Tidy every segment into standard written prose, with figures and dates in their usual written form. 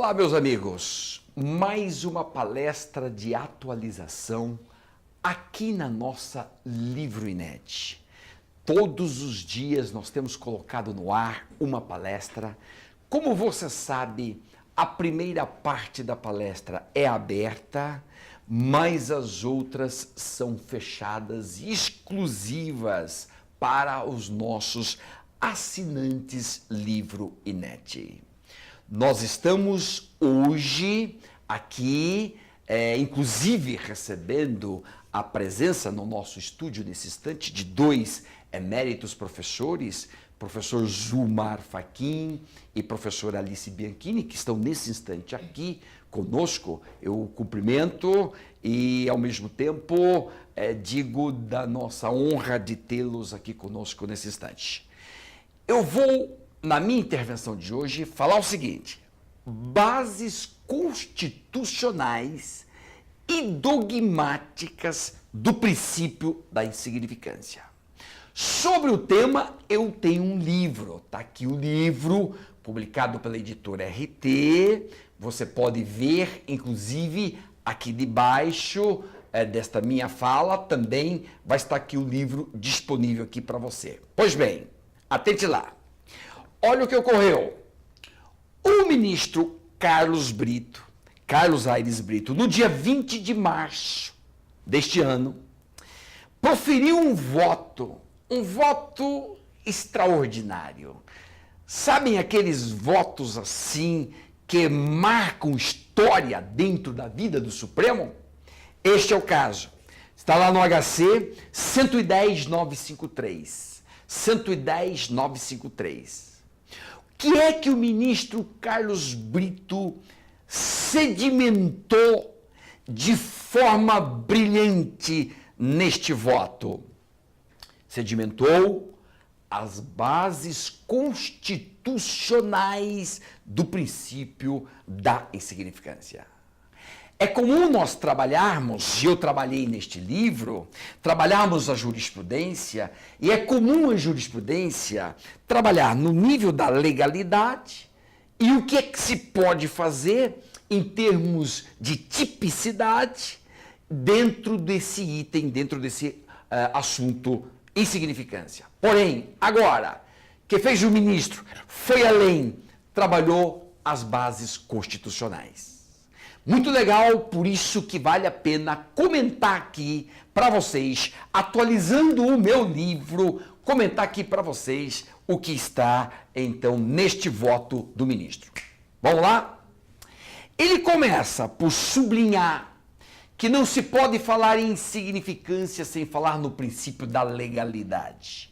Olá, meus amigos! Mais uma palestra de atualização aqui na nossa Livroinet. Todos os dias nós temos colocado no ar uma palestra. Como você sabe, a primeira parte da palestra é aberta, mas as outras são fechadas e exclusivas para os nossos assinantes Livroinet. Nós estamos hoje aqui, inclusive recebendo a presença no nosso estúdio nesse instante de dois eméritos professores, professor Zumar Fachin e professora Alice Bianchini, que estão nesse instante aqui conosco. Eu cumprimento e, ao mesmo tempo, digo da nossa honra de tê-los aqui conosco nesse instante. Eu vou, na minha intervenção de hoje, falar o seguinte: bases constitucionais e dogmáticas do princípio da insignificância. Sobre o tema, eu tenho um livro, tá aqui o livro, publicado pela editora RT, você pode ver, inclusive, aqui debaixo desta minha fala, também vai estar aqui o livro disponível aqui para você. Pois bem, atente lá. Olha o que ocorreu. O ministro Carlos Aires Brito, no dia 20 de março deste ano, proferiu um voto extraordinário. Sabem aqueles votos assim que marcam história dentro da vida do Supremo? Este é o caso. Está lá no HC 110.953. 110.953. O que é que o ministro Carlos Brito sedimentou de forma brilhante neste voto? Sedimentou as bases constitucionais do princípio da insignificância. É comum nós trabalharmos, e eu trabalhei neste livro, trabalharmos a jurisprudência, e é comum a jurisprudência trabalhar no nível da legalidade e o que é que se pode fazer em termos de tipicidade dentro desse item, dentro desse assunto insignificância. Porém, agora, o que fez o ministro foi além, trabalhou as bases constitucionais. Muito legal, por isso que vale a pena comentar aqui para vocês, atualizando o meu livro, comentar aqui para vocês o que está, então, neste voto do ministro. Vamos lá? Ele começa por sublinhar que não se pode falar em insignificância sem falar no princípio da legalidade.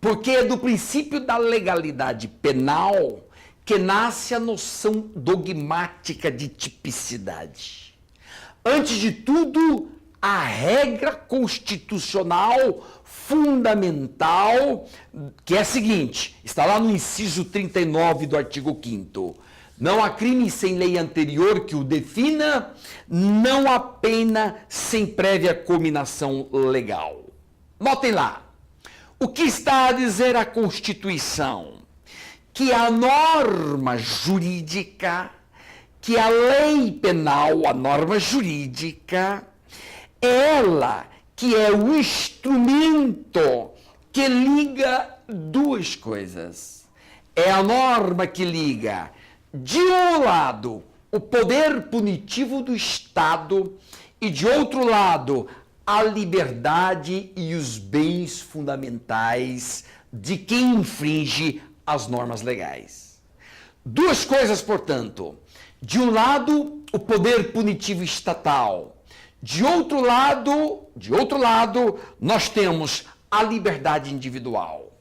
Porque é do princípio da legalidade penal que nasce a noção dogmática de tipicidade. Antes de tudo, a regra constitucional fundamental, que é a seguinte, está lá no inciso 39 do artigo 5º. Não há crime sem lei anterior que o defina, não há pena sem prévia cominação legal. Notem lá, o que está a dizer a Constituição? Que a norma jurídica, que a lei penal, a norma jurídica, ela que é o instrumento que liga duas coisas. É a norma que liga, de um lado, o poder punitivo do Estado e, de outro lado, a liberdade e os bens fundamentais de quem infringe as normas legais. Duas coisas, portanto. De um lado, o poder punitivo estatal. De outro lado, nós temos a liberdade individual.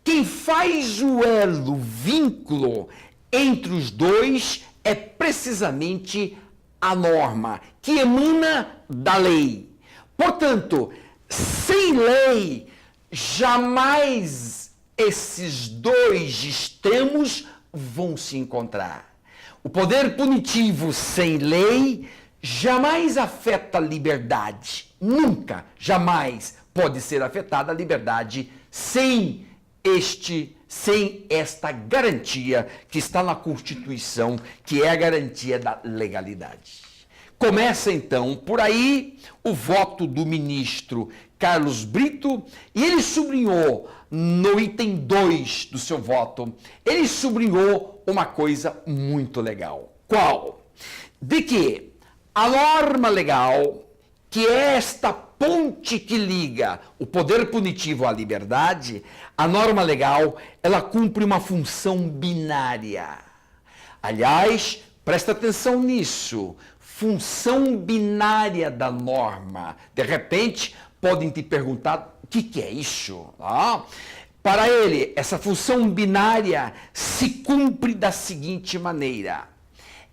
Quem faz o elo, o vínculo entre os dois é precisamente a norma que emana da lei. Portanto, sem lei, jamais esses dois extremos vão se encontrar. O poder punitivo sem lei jamais afeta a liberdade. Nunca, jamais pode ser afetada a liberdade sem este sem esta garantia que está na Constituição, que é a garantia da legalidade. Começa então por aí o voto do ministro Carlos Brito, e ele sublinhou no item 2 do seu voto, ele sublinhou uma coisa muito legal. Qual? De que a norma legal, que é esta ponte que liga o poder punitivo à liberdade, a norma legal, ela cumpre uma função binária. Aliás, presta atenção nisso, função binária da norma. De repente, podem te perguntar, o que é isso? Para ele, essa função binária se cumpre da seguinte maneira.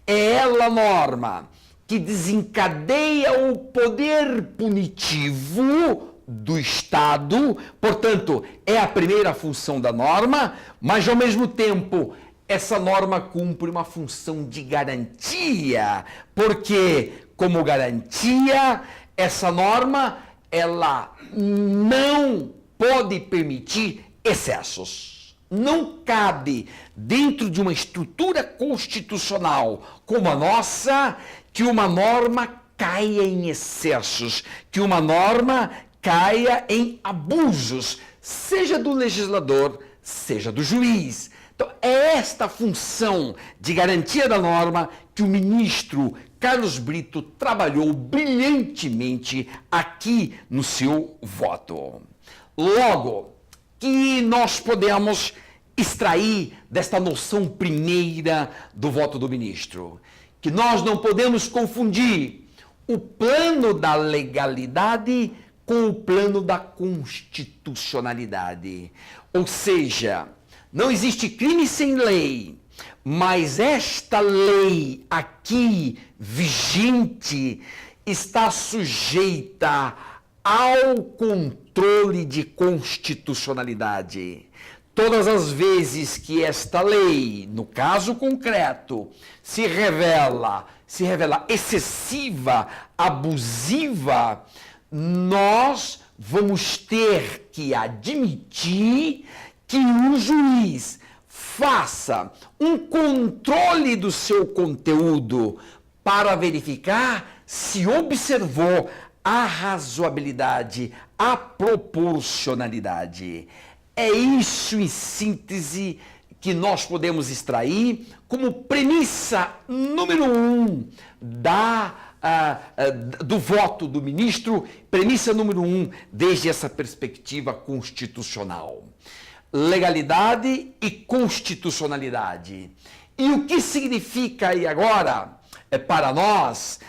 É ela a norma que desencadeia o poder punitivo do Estado, portanto, é a primeira função da norma, mas ao mesmo tempo, essa norma cumpre uma função de garantia, porque, como garantia, essa norma, ela não pode permitir excessos. Não cabe, dentro de uma estrutura constitucional como a nossa, que uma norma caia em excessos, que uma norma caia em abusos, seja do legislador, seja do juiz. Então, é esta função de garantia da norma que o ministro Carlos Brito trabalhou brilhantemente aqui no seu voto. Logo, que nós podemos extrair desta noção primeira do voto do ministro? Que nós não podemos confundir o plano da legalidade com o plano da constitucionalidade. Ou seja, não existe crime sem lei, mas esta lei aqui vigente está sujeita ao controle de constitucionalidade. Todas as vezes que esta lei, no caso concreto, se revela excessiva, abusiva, nós vamos ter que admitir que o juiz faça um controle do seu conteúdo para verificar se observou a razoabilidade, a proporcionalidade. É isso, em síntese, que nós podemos extrair como premissa número 1 do voto do ministro, premissa número 1 desde essa perspectiva constitucional. Legalidade e constitucionalidade. E o que significa aí agora, para nós,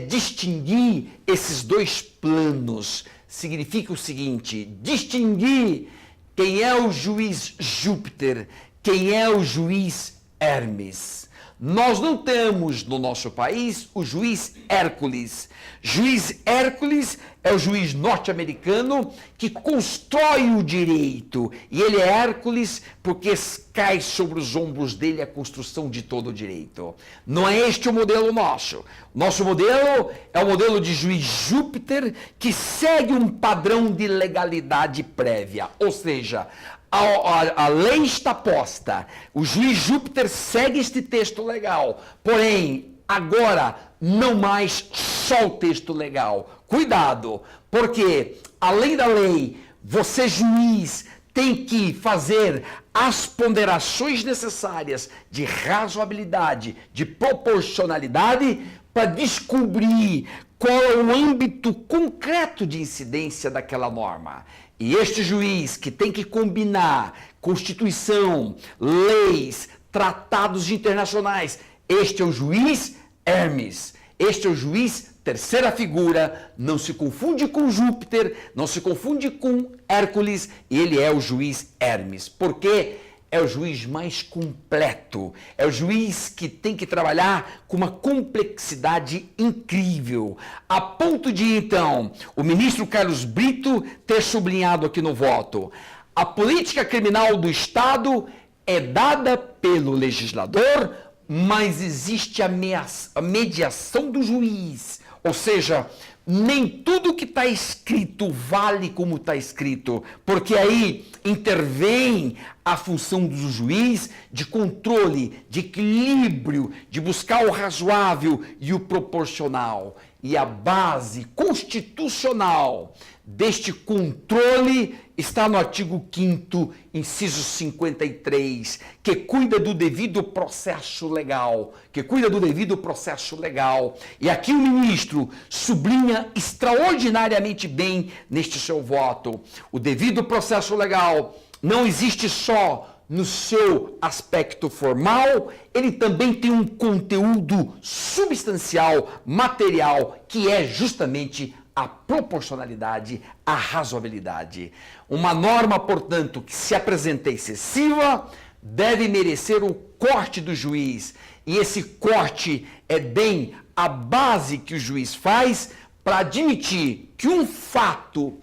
distinguir esses dois planos? Significa o seguinte, distinguir quem é o juiz Júpiter, quem é o juiz Hermes. Nós não temos no nosso país o juiz Hércules. Juiz Hércules é o juiz norte-americano que constrói o direito. E ele é Hércules porque cai sobre os ombros dele a construção de todo o direito. Não é este o modelo nosso. Nosso modelo é o modelo de juiz Júpiter que segue um padrão de legalidade prévia. Ou seja, a lei está posta, o juiz Júpiter segue este texto legal, porém, agora, não mais só o texto legal. Cuidado, porque, além da lei, você, juiz, tem que fazer as ponderações necessárias de razoabilidade, de proporcionalidade, para descobrir qual é o âmbito concreto de incidência daquela norma. E este juiz que tem que combinar Constituição, leis, tratados internacionais, este é o juiz Hermes, este é o juiz terceira figura, não se confunde com Júpiter, não se confunde com Hércules, ele é o juiz Hermes. Por quê? É o juiz mais completo, é o juiz que tem que trabalhar com uma complexidade incrível, a ponto de, então, o ministro Carlos Brito ter sublinhado aqui no voto, a política criminal do Estado é dada pelo legislador, mas existe a mediação do juiz, Ou seja, nem tudo que está escrito vale como está escrito, porque aí intervém a função do juiz de controle, de equilíbrio, de buscar o razoável e o proporcional. E a base constitucional deste controle está no artigo 5º, inciso 53, que cuida do devido processo legal, E aqui o ministro sublinha extraordinariamente bem neste seu voto. O devido processo legal não existe só no seu aspecto formal, ele também tem um conteúdo substancial, material, que é justamente a proporcionalidade, a razoabilidade. Uma norma, portanto, que se apresenta excessiva, deve merecer o corte do juiz. E esse corte é bem a base que o juiz faz para admitir que um fato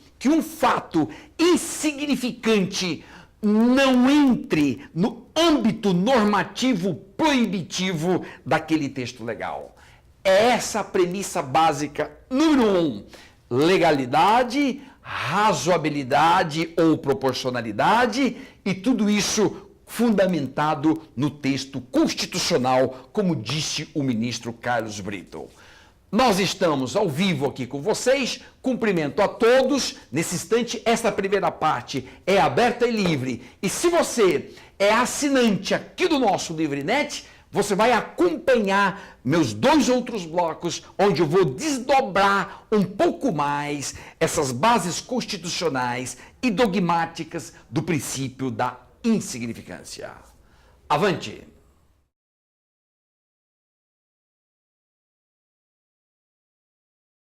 insignificante não entre no âmbito normativo proibitivo daquele texto legal. É essa a premissa básica número 1. Legalidade, razoabilidade ou proporcionalidade, e tudo isso fundamentado no texto constitucional, como disse o ministro Carlos Brito. Nós estamos ao vivo aqui com vocês, cumprimento a todos. Nesse instante, esta primeira parte é aberta e livre. E se você é assinante aqui do nosso LivreNet, você vai acompanhar meus 2 outros blocos, onde eu vou desdobrar um pouco mais essas bases constitucionais e dogmáticas do princípio da insignificância. Avante!